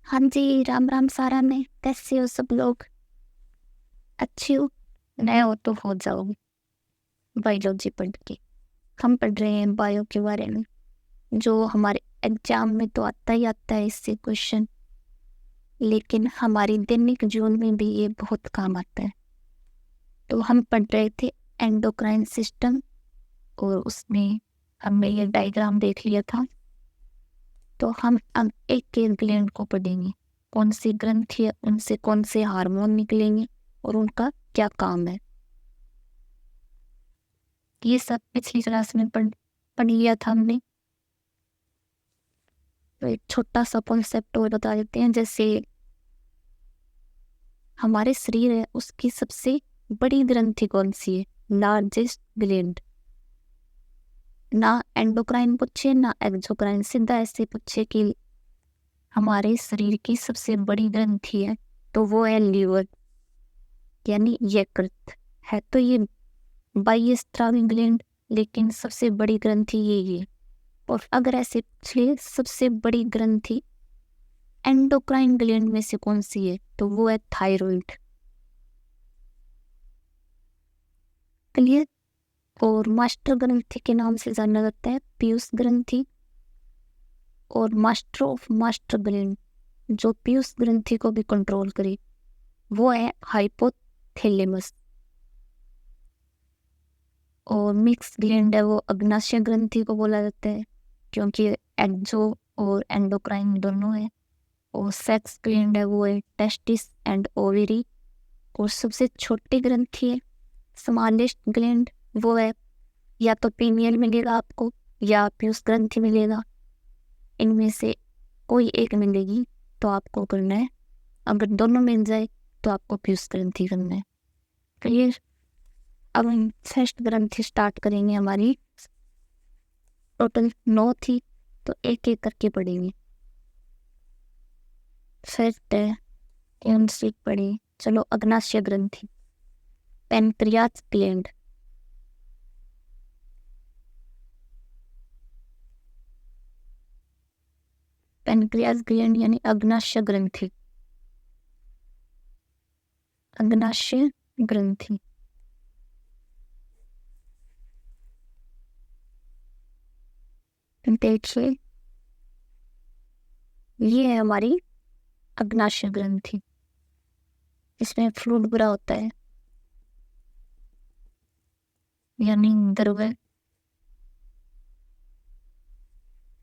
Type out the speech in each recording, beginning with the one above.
हाँ जी, राम राम सारा में कैसे हो सब लोग। अच्छी हो? नए हो तो हो जाओ बायोलॉजी पढ़ के। हम पढ़ रहे हैं बायो के बारे में, जो हमारे एग्जाम में तो आता ही आता है इससे क्वेश्चन, लेकिन हमारी दैनिक जीवन में भी ये बहुत काम आता है। तो हम पढ़ रहे थे एंडोक्राइन सिस्टम, और उसमें हमने ये डायग्राम देख लिया था। तो हम अब एक एक ग्लैंड को पढ़ेंगे, कौन सी ग्रंथि है, उनसे कौन से हार्मोन निकलेंगे और उनका क्या काम है। ये सब पिछली क्लास में पढ़ लिया था हमने। तो एक छोटा सा कॉन्सेप्ट और बता देते हैं। जैसे हमारे शरीर है, उसकी सबसे बड़ी ग्रंथि कौन सी है, लार्जेस्ट ग्लैंड। ना एंडोक्राइन पूछे ना एक्सोक्राइन, सीधा ऐसे पूछे कि हमारे शरीर की सबसे बड़ी ग्रंथि है, तो वो है लीवर, यानी यकृत है। तो ये बाह्यस्रावी ग्लैंड, लेकिन सबसे बड़ी ग्रंथि ये है। और अगर ऐसे पूछे सबसे बड़ी ग्रंथि एंडोक्राइन ग्लैंड में से कौन सी है, तो वो है थायराइड। क्लियर। और मास्टर ग्रंथि के नाम से जाना जाता है पीयूष ग्रंथि। और मास्टर ऑफ मास्टर ग्लैंड, जो पीयूष ग्रंथि को भी कंट्रोल करे, वो है हाइपोथैलेमस। और मिक्स ग्लैंड है, वो अग्नाशय ग्रंथि को बोला जाता है, क्योंकि एक्सो और एंडोक्राइन दोनों है। और सेक्स ग्लैंड है, वो है टेस्टिस एंड ओवरी। और सबसे छोटी ग्रंथि है स्मॉलेस्ट ग्लैंड, वो है या तो पीनियल मिलेगा आपको या पीयूष ग्रंथि मिलेगा, इनमें से कोई एक मिलेगी तो आपको करना है। अगर दोनों मिल जाए तो आपको पीयूष ग्रंथि करना है। क्लियर। अब हम फर्स्ट ग्रंथि स्टार्ट करेंगे। हमारी टोटल 9 थी, तो एक एक करके पढ़ेंगे। फर्स्ट है कौन सी पढ़े, चलो अग्नाशय ग्रंथि, पेनक्रियास ग्लैंड। पेनक्रियास ग्लैंड यानी अग्नाशय ग्रंथि। अग्नाशय ग्रंथि देखिए, ये है हमारी अग्नाशय ग्रंथि। इसमें फ्लूइड भरा होता है, यानी द्रव्य।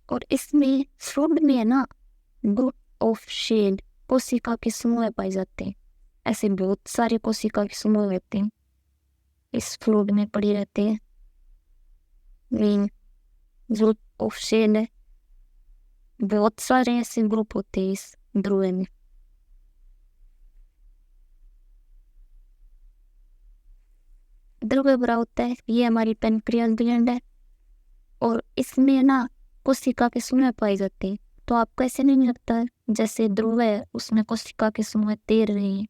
और इसमें फ्लूइड में है ना, ग्रुप ऑफ शेल, कोशिका के समूह पाए जाते हैं। ऐसे बहुत सारे कोशिका के समूह रहते हैं, इस फ्लूइड में पड़े रहते हैं। मेन ग्रुप ऑफ शेल है, बहुत सारे ऐसे ग्रुप होते हैं इस द्रव्य में। द्रव्य भरा होता है, ये हमारी पेनक्रियास ग्लैंड है। और इसमें ना कोशिका के समूह पाए जाते हैं। तो आपको ऐसे नहीं लगता है जैसे द्रव्य है उसमें कोशिका के समूह तैर रहे हैं,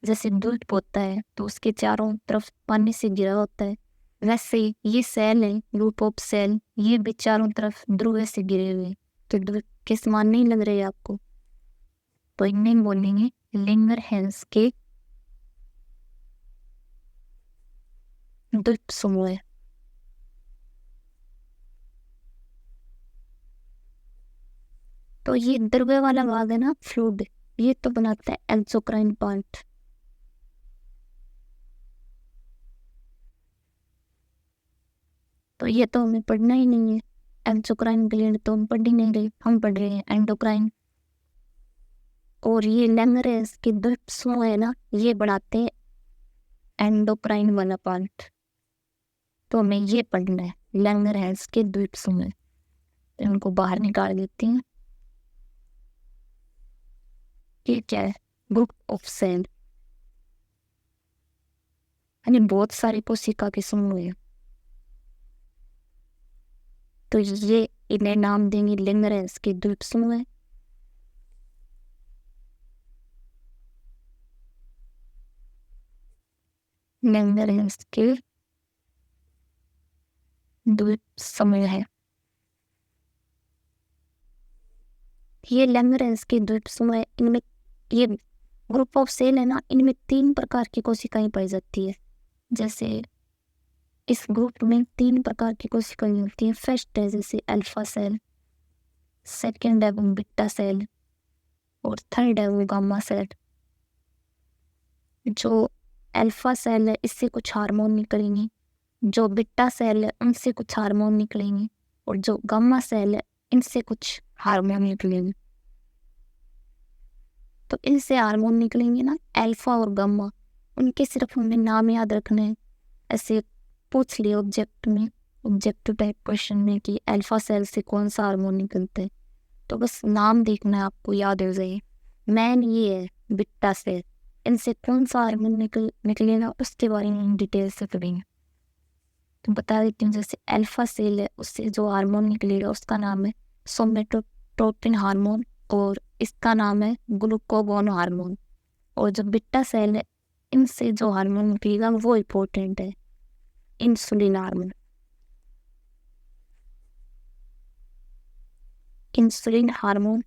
जैसे दूध होता है तो उसके चारों तरफ पानी से घिरा होता है, वैसे ही ये सेल है, ग्रुप ऑफ सेल, ये भी चारों तरफ द्रव्य से घिरे हुए हैं। तो दूध के समान नहीं लग रहे आपको, तो इन्हें बोलेंगे लिंगरहेंस के द्वीप समूह है। तो ये द्रव्य वाला भाग है ना फ्लूइड, ये तो बनाता है एक्सोक्राइन पार्ट। तो ये तो हमें पढ़ना ही नहीं है, एक्सोक्राइन ग्लैंड तो हम पढ़ ही नहीं रहे, हम पढ़ रहे हैं एंडोक्राइन। और ये लैंगरेंस के द्वीप समूह है ना, ये बनाते हैं एंडोक्राइन वाला पार्ट। तो हमें ये पढ़ना है लैंगरेंस के द्वीप समूह। तो उनको बाहर निकाल देते हैं। ये क्या है, ग्रुप ऑफ सेल, यानी बहुत सारे कोशिका के समूह है। तो ये इन्हें नाम देंगे लैंगरेंस के द्वीप समूह है। लैंगरेंस के द्वीप समूह है। ये लैंगरेंस के द्वीप समूह, इनमें ये ग्रुप ऑफ सेल है ना, इनमें 3 प्रकार की कोशिकाएं पाई जाती है। जैसे इस ग्रुप में 3 प्रकार की कोशिकाएं होती हैं। फर्स्ट है जैसे अल्फा सेल, सेकेंड है वो बीटा सेल, और थर्ड है वो गामा सेल। जो अल्फा सेल है इससे कुछ हार्मोन निकलेंगे, जो बीटा सेल है उनसे कुछ हार्मोन निकलेंगे, और जो गामा सेल है इनसे कुछ हार्मोन निकलेंगे। तो इनसे हार्मोन निकलेंगे ना, अल्फा और गामा, उनके सिर्फ हमें नाम याद रखने हैं। ऐसे पूछ लिया ऑब्जेक्टिव टाइप क्वेश्चन में कि अल्फा सेल से कौन सा हार्मोन निकलता है, तो बस नाम देखना है, आपको याद हो जाए। मैन ये है बीटा सेल, इनसे कौन सा हार्मोन निकलेगा उसके बारे में हम डिटेल से पढ़ेंगे। तो बता देती हूँ, जैसे अल्फा सेल है उससे जो हार्मोन निकलेगा उसका नाम है सोमेटोट्रोपिन हार्मोन, और इसका नाम है ग्लूकागोन हार्मोन। और जो बीटा सेल है इनसे जो हार्मोन निकलेगा वो इम्पोर्टेंट है, insulin hormone. Insulin hormone,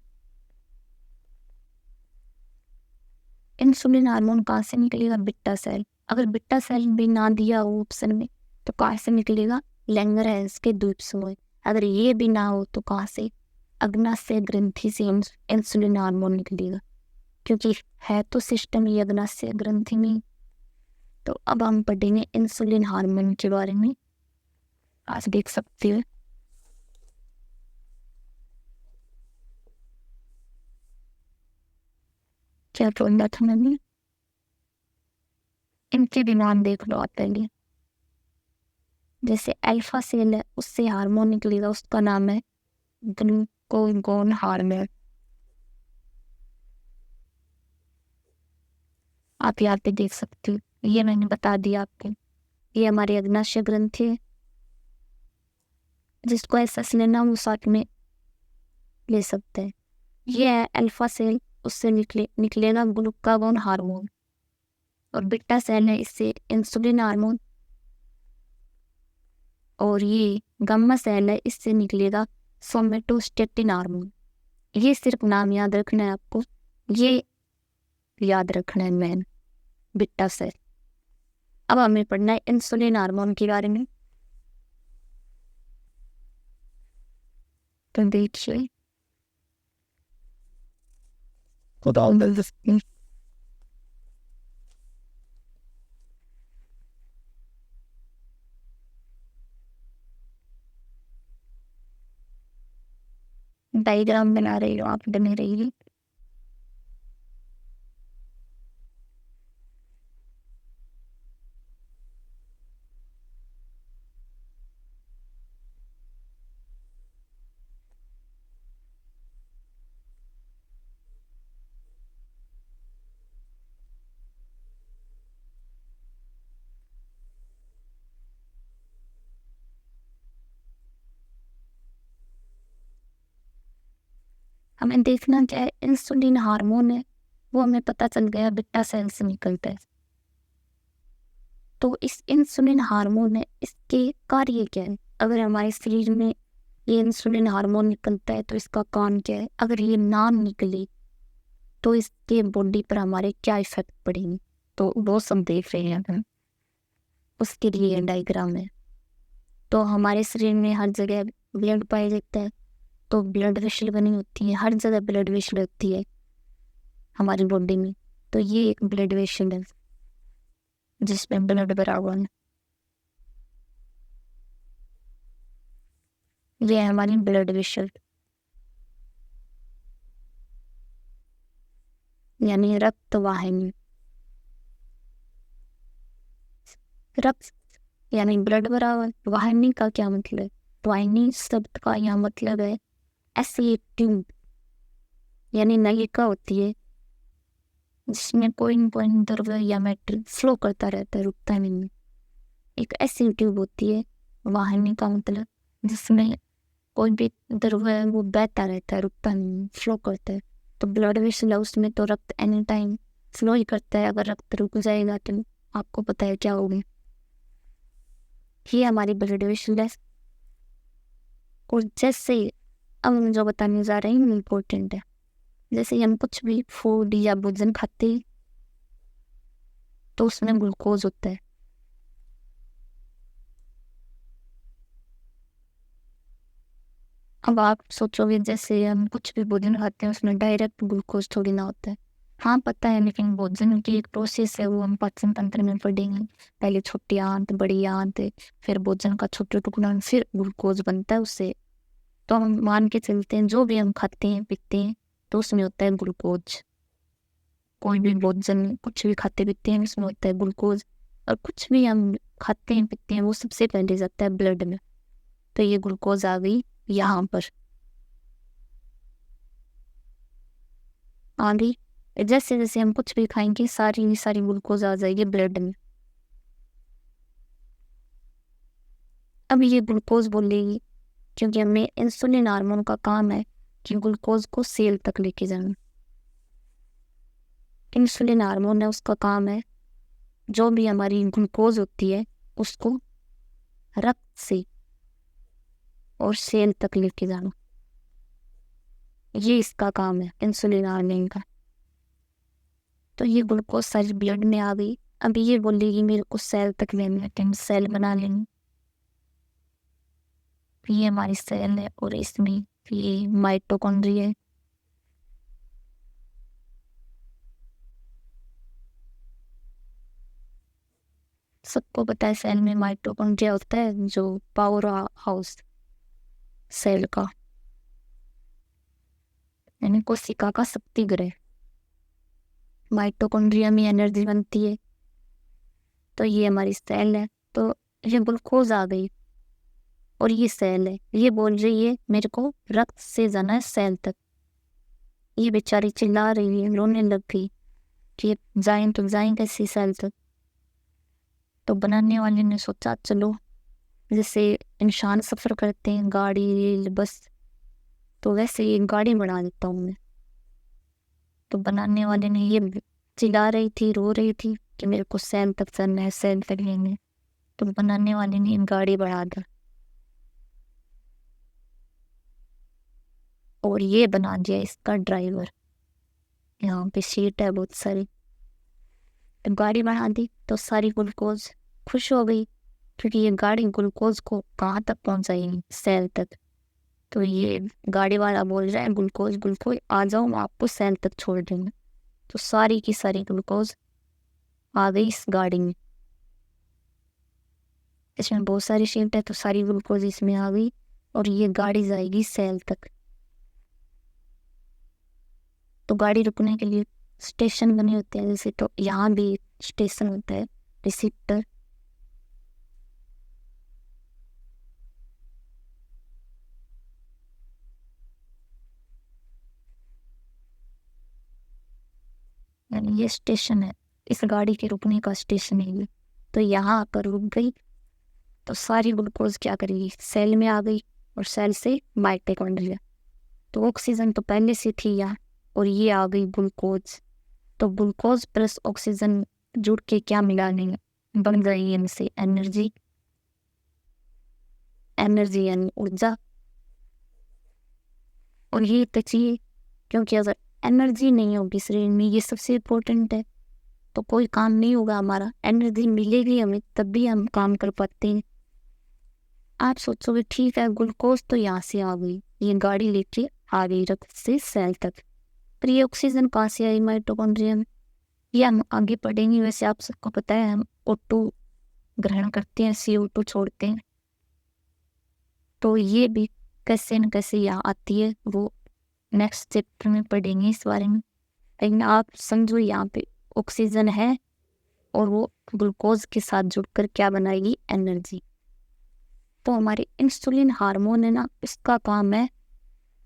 insulin hormone कहाँ से निकलेगा? Beta cell. अगर बीटा सेल भी ना दिया हो ऑप्शन में तो कहाँ से निकलेगा? लैंगरहैंस के द्वीप समूह। अगर ये भी ना हो तो कहाँ से? अग्नाशय ग्रंथि से इंसुलिन हार्मोन निकलेगा, क्योंकि है तो सिस्टम ये अग्नाशय ग्रंथि में। तो अब हम पढ़ेंगे इंसुलिन हार्मोन के बारे में। आज देख सकते हो क्या बोला था मैंने, इनके भी नाम देख लो आप पहले। जैसे अल्फा सेल है उससे हार्मोन निकलेगा, उसका नाम है ग्लूकागोन हार्मोन। आप यहाँ पे देख सकते हो, ये मैंने बता दिया आपको। ये हमारी अग्नाशय ग्रंथि है, जिसको एसएस लेना वो साथ में ले सकते हैं। ये है अल्फा सेल, उससे निकलेगा ग्लूकागोन हार्मोन। और बीटा सेल है, इससे इंसुलिन हार्मोन। और ये गामा सेल है, इससे निकलेगा सोमेटोस्टेटिन हार्मोन। ये सिर्फ नाम याद रखना है आपको, ये याद रखना है मैन, बीटा सेल। अब हमें पढ़ना है इंसुलिन हार्मोन के बारे में। तो देखिए डायग्राम बना रही हो आप, बने रहिए। हमें देखना क्या है, इंसुलिन हार्मोन है वो हमें पता चल गया बीटा सेल से निकलता है। तो इस इंसुलिन हार्मोन है, इसके कार्य क्या है? अगर हमारे शरीर में ये इंसुलिन हार्मोन निकलता है तो इसका काम क्या है? अगर ये ना निकले तो इसके बॉडी पर हमारे क्या इफेक्ट पड़ेंगे? तो वो सब देख रहे हैं हम, उसके लिए डायग्राम है। तो हमारे शरीर में हर जगह ब्लड पाया जाता है, तो ब्लड वेसल बनी होती है, हर जगह ब्लड वेसल होती है हमारी बॉडी में। तो ये एक ब्लड वेसल है जिसमें ब्लड भरा हुआ है, ये है हमारी ब्लड वेसल, यानी रक्त वाहिनी। रक्त यानी ब्लड भरा हुआ है। वाहिनी का क्या मतलब है? वाहिनी शब्द का यहाँ मतलब है ऐसी ट्यूब, यानी नलिका होती है जिसमें कोई न कोई द्रव्य या मैटर फ्लो करता रहता है, रुकता नहीं। एक ऐसी ट्यूब होती है वाहिनी का मतलब, जिसमें कोई भी द्रव्य है वो बहता रहता है, रुकता नहीं, फ्लो करता है। तो ब्लड वेसल है, उसमें तो रक्त एनी टाइम फ्लो ही करता है। अगर रक्त रुक जाएगा तो आपको पता है क्या होगा। ये हमारी ब्लड वेसल है। और जैसे अब हम जो बताने जा रहे हैं इम्पोर्टेंट है। जैसे हम कुछ भी फूड या भोजन खाते हैं तो उसमें ग्लूकोज होता है। अब आप सोचोगे जैसे हम कुछ भी भोजन खाते हैं उसमें डायरेक्ट ग्लूकोज थोड़ी ना होता है। हाँ पता है, लेकिन भोजन की एक प्रोसेस है, वो हम पाचन तंत्र में पढ़ेंगे। पहले छोटी आंत, बड़ी आंत, फिर भोजन का छोटे टुकड़ा, फिर ग्लूकोज बनता है उससे। तो हम मान के चलते हैं जो भी हम खाते हैं पीते हैं तो उसमें होता है ग्लूकोज। कोई भी भोजन कुछ भी खाते पीते हैं उसमें होता है ग्लूकोज। और कुछ भी हम खाते हैं पीते हैं वो सबसे पहले जाता है ब्लड में। तो ये ग्लूकोज आ गई यहाँ पर आ गई। जैसे जैसे हम कुछ भी खाएंगे सारी सारी ग्लूकोज आ जाएगी ब्लड में। अब ये ग्लूकोज बोलेगी क्योंकि हमें इंसुलिन हार्मोन का काम है कि ग्लूकोज को सेल तक लेके जाना। इंसुलिन हार्मोन है, उसका काम है जो भी हमारी ग्लूकोज होती है उसको रक्त से और सेल तक लेके जाना। ये इसका काम है इंसुलिन हार्मोन का। तो ये ग्लूकोज सारी ब्लड में आ गई। अब ये बोलेगी मेरे को सेल तक लेना है, तो हम सेल बना लेंगे। ये हमारी सेल है और इसमें ये माइटोकॉन्ड्रिया है। सबको पता है सेल में माइटोकॉन्ड्रिया होता है जो पावर हाउस सेल का, यानी कोशिका का शक्ति गृह। माइटोकॉन्ड्रिया में एनर्जी बनती है। तो ये हमारी सेल है। तो ये ग्लूकोज आ गई और ये सेल है, ये बोल रही है मेरे को रक्त से जाना है सेल तक। ये बेचारी चिल्ला रही है, रोने लग गई कि जाएं तो जाएं कैसे सेल तक। तो बनाने वाले ने सोचा चलो जैसे इंसान सफर करते हैं गाड़ी रेल बस, तो वैसे ये गाड़ी बना देता हूँ मैं। तो बनाने वाले ने ये चिल्ला रही थी, रो रही थी कि मेरे को सेल तक चलना है, सेल तक लेंगे। तो बनाने वाले ने गाड़ी बढ़ा दी और ये बना दिया इसका ड्राइवर। यहाँ पे सीट है बहुत सारी। तो गाड़ी बढ़ा दी तो सारी ग्लूकोज खुश हो गई क्योंकि ये गाड़ी ग्लूकोज को कहाँ तक पहुंचाएगी, सेल तक। तो ये गाड़ी वाला बोल रहा है ग्लूकोज ग्लूकोज आ जाओ, हम आपको सेल तक छोड़ देंगे। तो सारी की सारी ग्लूकोज आ गई इस गाड़ी में। इसमें बहुत सारी सीट है तो सारी ग्लूकोज इसमें आ गई और ये गाड़ी जाएगी सेल तक। तो गाड़ी रुकने के लिए स्टेशन बने होते हैं जैसे, तो यहाँ भी स्टेशन होता है रिसीप्टर। यानी ये स्टेशन है, इस गाड़ी के रुकने का स्टेशन है ये। तो यहाँ आकर रुक गई तो सारी ग्लूकोज क्या करेगी, सेल में आ गई और सेल से माइटोकॉन्ड्रिया। तो ऑक्सीजन तो पहले से थी यहाँ और ये आ गई ग्लूकोज। तो ग्लूकोज प्लस ऑक्सीजन जुड़ के क्या मिला नहीं, बन गई इनसे एनर्जी। एनर्जी यानी ऊर्जा। और ये तो चाहिए क्योंकि अगर एनर्जी नहीं होगी शरीर में, ये सबसे इम्पोर्टेंट है, तो कोई काम नहीं होगा हमारा। एनर्जी मिलेगी हमें तब भी हम काम कर पाते हैं। आप सोचोगे ठीक है ग्लूकोज तो यहाँ से आ गई, ये गाड़ी लेके आ गई रक्त से सेल तक, पर ये ऑक्सीजन कहाँ से आई माइटोकॉन्ड्रिया में, ये हम आगे पढ़ेंगे। वैसे आप सबको पता है हम O2 ग्रहण करते हैं, CO2 छोड़ते हैं। तो ये भी कैसे न कैसे यहाँ आती है वो नेक्स्ट चैप्टर में पढ़ेंगे इस बारे में। लेकिन आप समझो यहाँ पे ऑक्सीजन है और वो ग्लूकोज के साथ जुड़कर क्या बनाएगी, एनर्जी। तो हमारे इंसुलिन हार्मोन है ना, इसका काम है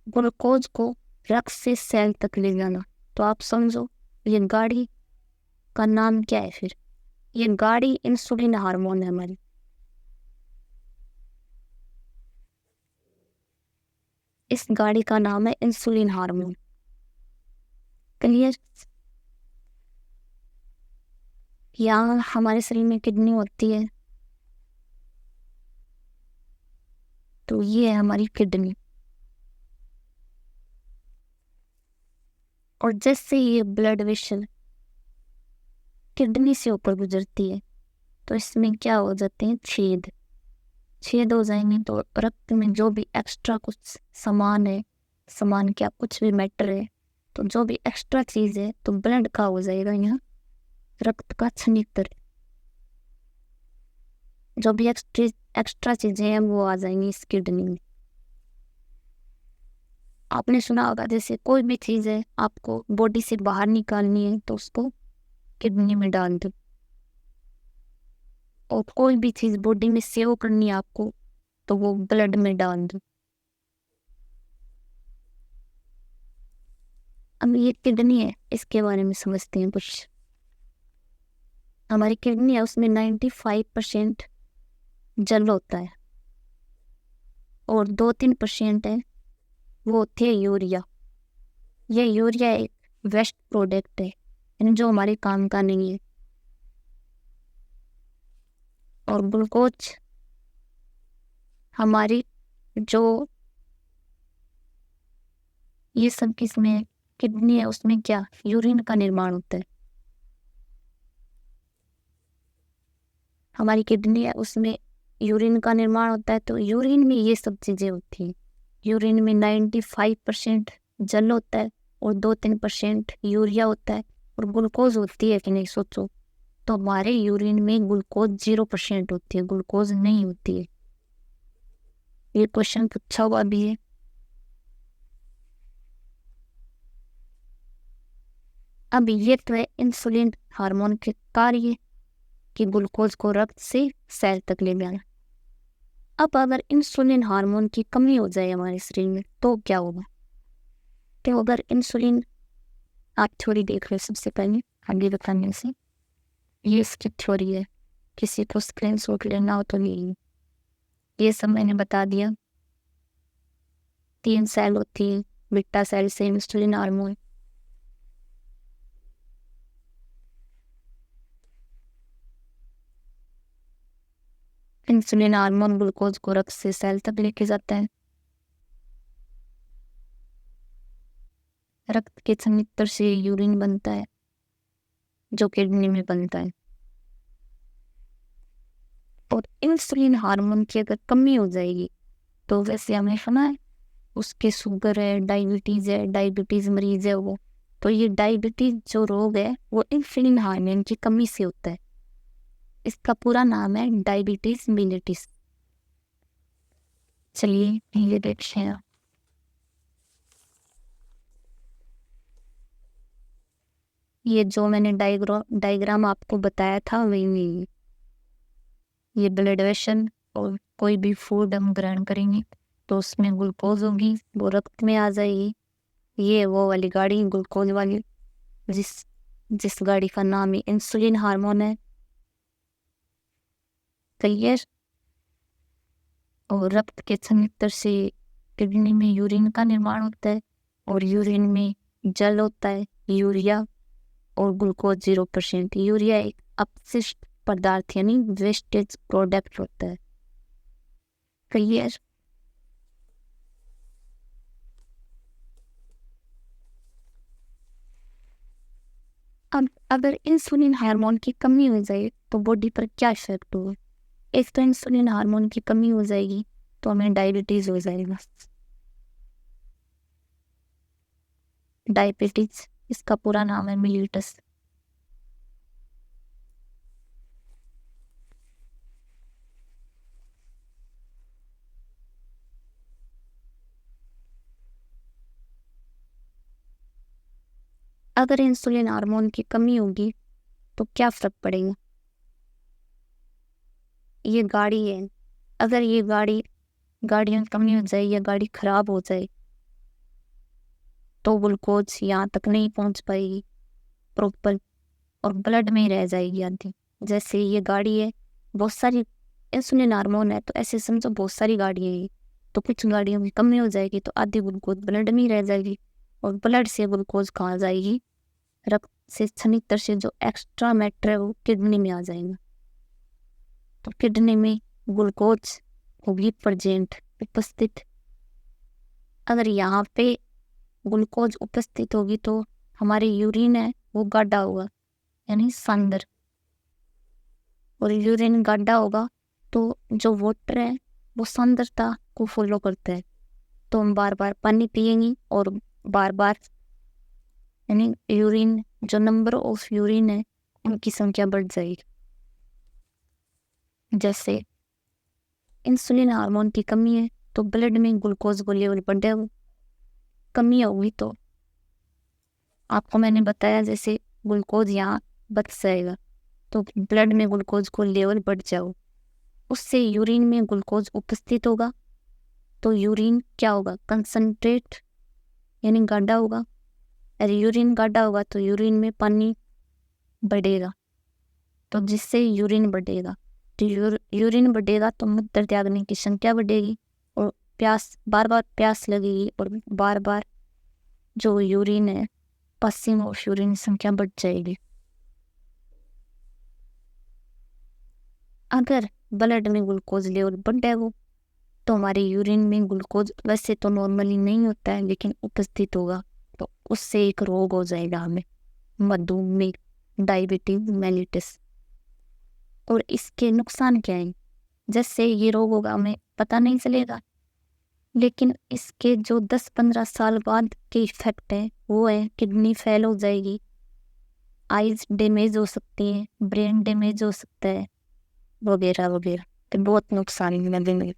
ग्लूकोज को रक्त से सेल तक ले जाना। तो आप समझो ये गाड़ी का नाम क्या है फिर, ये गाड़ी इंसुलिन हार्मोन है हमारी। इस गाड़ी का नाम है इंसुलिन हार्मोन। क्लियर। यहाँ हमारे शरीर में किडनी होती है, तो ये है हमारी किडनी। और जैसे ये ब्लड वेसल किडनी से ऊपर गुजरती है तो इसमें क्या हो जाते हैं, छेद। छेद हो जाएंगे तो रक्त में जो भी एक्स्ट्रा कुछ सामान है, सामान क्या, कुछ भी मैटर है, तो जो भी एक्स्ट्रा चीज है तो ब्लड का हो जाएगा यहाँ, रक्त का छनित्र। जो भी एक्स्ट्रा चीजें हैं वो आ जाएंगी इस किडनी में। आपने सुना होगा जैसे कोई भी चीज है आपको बॉडी से बाहर निकालनी है तो उसको किडनी में डाल दो, और कोई भी चीज बॉडी में सेव करनी है आपको तो वो ब्लड में डाल दो। अब ये किडनी है, इसके बारे में समझते हैं कुछ। हमारी किडनी है उसमें 95% जल होता है और 2-3% है वो होती है यूरिया। ये यूरिया एक वेस्ट प्रोडक्ट है, यानी जो हमारे काम का नहीं है। और ग्लूकोज हमारी जो ये सब किसमें, किडनी है उसमें क्या, यूरिन का निर्माण होता है। हमारी किडनी है उसमें यूरिन का निर्माण होता है, तो यूरिन में ये सब चीजें होती हैं। यूरिन में 95% जल होता है और 2-3% यूरिया होता है। और ग्लूकोज होती है कि नहीं सोचो, तो हमारे यूरिन में ग्लूकोज 0% होती है, ग्लूकोज नहीं होती है। ये क्वेश्चन पूछा हुआ भी है। अब ये तो है इंसुलिन हार्मोन के कार्य कि ग्लूकोज को रक्त से सेल तक ले जाना। अब अगर इंसुलिन हार्मोन की कमी हो जाए हमारे शरीर में तो क्या होगा। तो अगर इंसुलिन, आप थ्योरी देख लो सबसे पहले आगे बताने से। ये इसकी थ्योरी है, किसी को स्क्रीनशॉट लेना हो तो ये सब मैंने बता दिया। 3 सेल होती है, बीटा सेल से insulin hormone. Insulin hormone glucose को रक्त से सेल तक लेके जाता है। रक्त के छनित्र से यूरिन बनता है जो किडनी में बनता है। और इंसुलिन हार्मोन की अगर कमी हो जाएगी तो वैसे हमें सुना है उसके शुगर है, डायबिटीज है, डायबिटीज मरीज है वो, तो ये डायबिटीज जो रोग है वो इंसुलिन हार्मोन की कमी से होता है। इसका पूरा नाम है डायबिटीज मिलेटिस। चलिए ये देखते हैं। ये जो मैंने डायग्राम आपको बताया था वही ये ब्लड वेसल, और कोई भी फूड हम ग्रहण करेंगे तो उसमें ग्लूकोज होगी, वो रक्त में आ जाएगी। ये वो वाली गाड़ी ग्लूकोज वाली, जिस गाड़ी का नाम है इंसुलिन हार्मोन है। क्लियर। और रक्त के छनित्र से किडनी में यूरिन का निर्माण होता है और यूरिन में जल होता है, यूरिया, और ग्लूकोज 0%। यूरिया एक अपशिष्ट पदार्थ यानी वेस्टेज प्रोडक्ट होता है। क्लियर। अब अगर इंसुलिन हार्मोन की कमी हो जाए तो बॉडी पर क्या इफेक्ट होगा। एक तो इंसुलिन हार्मोन की कमी हो जाएगी तो हमें डायबिटीज हो जाएगा। डायबिटीज इसका पूरा नाम है मिलिटस। अगर इंसुलिन हार्मोन की कमी होगी तो क्या फर्क पड़ेगा। ये गाड़ी है, अगर ये गाड़ी में कमी हो जाए या गाड़ी खराब हो जाए तो ग्लूकोज यहाँ तक नहीं पहुंच पाएगी प्रॉपर और ब्लड में ही रह जाएगी आधी। जैसे ये गाड़ी है, बहुत सारी इंसुलिन हार्मोन है तो ऐसे समझो बहुत सारी गाड़ियाँ हैं, तो कुछ गाड़ियों की कमी हो जाएगी तो आधी ग्लूकोज ब्लड में ही रह जाएगी और ब्लड से ग्लूकोज कहाँ जाएगी, रक्त से छनित्र से जो एक्स्ट्रा मैटर है वो किडनी में आ जाएगा। तो किडनी में ग्लूकोज होगी प्रेजेंट, उपस्थित। अगर यहाँ पे ग्लूकोज उपस्थित होगी तो हमारे यूरिन है वो गाढ़ा होगा, यानी सांदर। और यूरिन गाढ़ा होगा तो जो वाटर है वो सांद्रता को फॉलो करता है, तो हम बार बार पानी पिएंगे और बार बार यानी यूरिन, जो नंबर ऑफ यूरिन है उनकी संख्या बढ़ जाएगी। जैसे इंसुलिन हार्मोन की कमी है तो ब्लड में ग्लूकोज को लेवल बढ़ेगा, कमी होगी तो आपको मैंने बताया जैसे ग्लूकोज यहाँ बच जाएगा, तो ब्लड में ग्लूकोज को लेवल बढ़ जाओ, उससे यूरिन में ग्लूकोज उपस्थित होगा, तो यूरिन क्या होगा, कंसंट्रेट यानी गाढ़ा होगा। और यूरिन गाढ़ा होगा तो यूरिन में पानी बढ़ेगा, तो जिससे यूरिन बढ़ेगा, तो यूरिन बढ़ेगा तो मूत्र त्यागने की संख्या बढ़ेगी और बार बार प्यास लगेगी और बार बार जो यूरिन है, पासिंग ऑफ यूरिन संख्या बढ़ जाएगी। अगर ब्लड में ग्लूकोज लेवल बढ़ जाएगा तो हमारे यूरिन में ग्लूकोज वैसे तो नॉर्मली नहीं होता है लेकिन उपस्थित होगा, तो उससे एक रोग हो जाएगा हमें, मधुमेह, डायबिटीज मेलिटस। और इसके नुकसान क्या हैं, जैसे ये रोग होगा हमें पता नहीं चलेगा, लेकिन इसके जो 10-15 साल बाद के इफेक्ट है वो है किडनी फेल हो जाएगी, आईज डैमेज हो सकती है, ब्रेन डैमेज हो सकता है, वगैरह वगैरह। तो बहुत नुकसान है।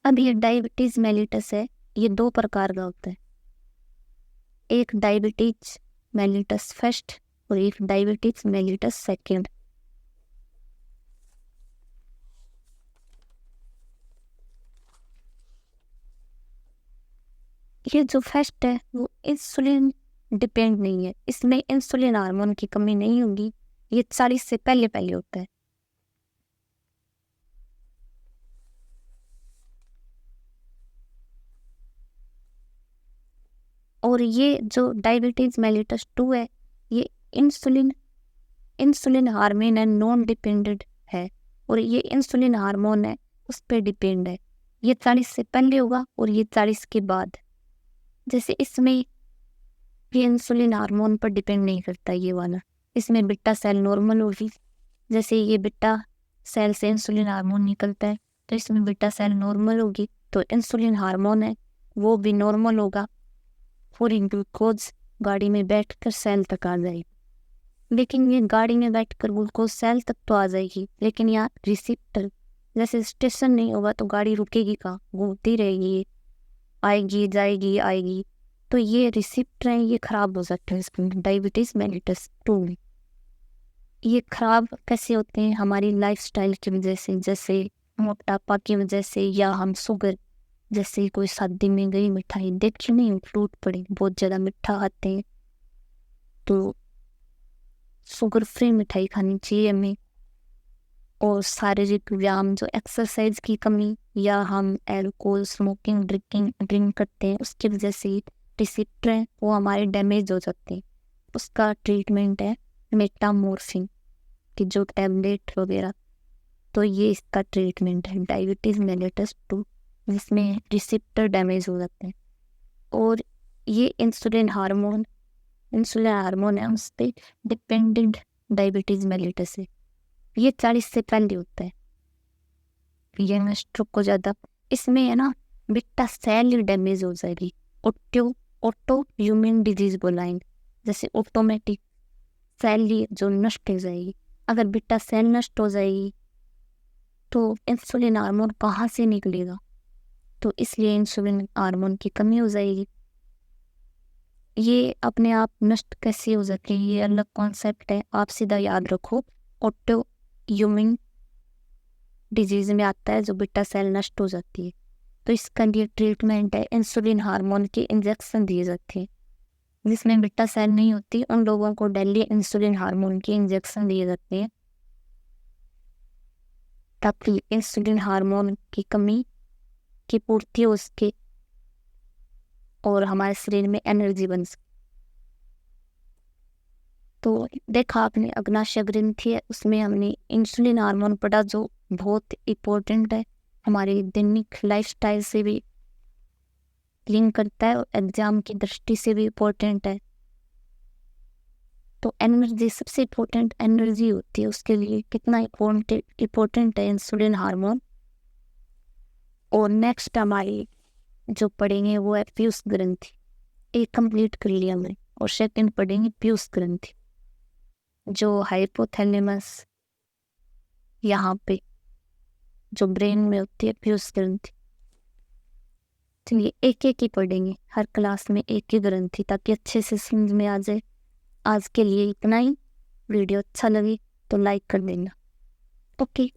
अब ये डायबिटीज मेलिटस है, ये 2 प्रकार का होता है, एक डायबिटीज मेलिटस फर्स्ट और एक डायबिटीज मेलिटस सेकेंड। ये जो फर्स्ट है वो इंसुलिन डिपेंड नहीं है, इसमें इंसुलिन हार्मोन की कमी नहीं होगी, ये 40 से पहले पहले होता है। और ये जो डायबिटीज मेलिटस 2 है, ये इंसुलिन हार्मोन है, नॉन डिपेंडेंट है, और ये इंसुलिन हार्मोन है उस पर डिपेंड है, ये 40 से पहले होगा और ये 40 के बाद। जैसे इसमें ये इंसुलिन हार्मोन पर डिपेंड नहीं करता ये वाला, इसमें बीटा सेल नॉर्मल होगी, जैसे ये बीटा सेल से इंसुलिन हार्मोन निकलता है तो इसमें बीटा सेल नॉर्मल होगी, तो इंसुलिन हार्मोन है वो भी नॉर्मल होगा, पूरी ग्लूकोज गाड़ी में बैठकर सेल तक आ जाएगी। लेकिन ये गाड़ी में बैठकर ग्लूकोज सेल तक तो आ जाएगी, लेकिन यहाँ रिसिप्टर जैसे स्टेशन नहीं होगा तो गाड़ी रुकेगी कहाँ, घूमती रहेगी, आएगी जाएगी आएगी, तो ये रिसिप्टर हैं ये खराब हो सकते हैं इसमें डायबिटीज मेलिटस 2 में। ये खराब कैसे होते हैं, हमारी लाइफस्टाइल की वजह से, जैसे मोटापा की वजह से, या हम शुगर, जैसे कोई शादी में गई मिठाई देखी नहीं टूट पड़ी, बहुत ज़्यादा मीठा खाते हैं, तो शुगर फ्री मिठाई खानी चाहिए हमें। और शारीरिक व्यायाम जो एक्सरसाइज की कमी, या हम एल्कोहल स्मोकिंग ड्रिंक करते हैं उसकी वजह से रिसेप्टर हैं वो हमारे डैमेज हो जाते हैं, उसका ट्रीटमेंट है मेटामॉर्फिन की जो टैबलेट वगैरह, तो ये इसका ट्रीटमेंट है डायबिटीज मेलिटस 2 जिसमें रिसेप्टर डैमेज हो जाते हैं। और ये इंसुलिन हार्मोन है उस पर डिपेंडेंट डायबिटीज मेलिटस है, ये 40 से पहले होता है, ये स्ट्रोक को ज़्यादा इसमें है ना, बीटा सेल डैमेज हो जाएगी, ऑटो ह्यूमन डिजीज बोलाएंगे, जैसे ऑटोमेटिक सेल जो नष्ट हो जाएगी। अगर बीटा सेल नष्ट हो जाएगी तो इंसुलिन हार्मोन कहाँ से निकलेगा, तो इसलिए इंसुलिन हार्मोन की कमी हो जाएगी। ये अपने आप नष्ट कैसे हो जाती है ये अलग कॉन्सेप्ट है, आप सीधा याद रखो ऑटो ह्यूमन डिजीज में आता है जो बीटा सेल नष्ट हो जाती है, तो इसका लिए ट्रीटमेंट है इंसुलिन हार्मोन के इंजेक्शन दिए जाते हैं, जिसमें बीटा सेल नहीं होती उन लोगों को डेली इंसुलिन हार्मोन के इंजेक्शन दिए जाते हैं ताकि इंसुलिन हार्मोन की कमी की पूर्ति हो सके और हमारे शरीर में एनर्जी बन सके। तो देखा आपने अग्नाशय ग्रंथि है उसमें हमने इंसुलिन हार्मोन पढ़ा जो बहुत इम्पोर्टेंट है, हमारी दैनिक लाइफस्टाइल से भी लिंक करता है और एग्जाम की दृष्टि से भी इम्पोर्टेंट है। तो एनर्जी सबसे इम्पोर्टेंट एनर्जी होती है, उसके लिए कितना इम्पोर्टेंट है इंसुलिन हार्मोन। और नेक्स्ट हमारी जो पढ़ेंगे वो है पीयूष ग्रंथि। एक कंप्लीट कर लिया हमने, और सेकंड पढ़ेंगे पीयूष ग्रंथि जो हाइपोथैलेमस यहाँ पे जो ब्रेन में होती है पीयूष ग्रंथि। चलिए एक एक ही पढ़ेंगे, हर क्लास में एक ही ग्रंथि, ताकि अच्छे से समझ में आ जाए। आज के लिए इतना ही। वीडियो अच्छा लगे तो लाइक कर देना। ओके।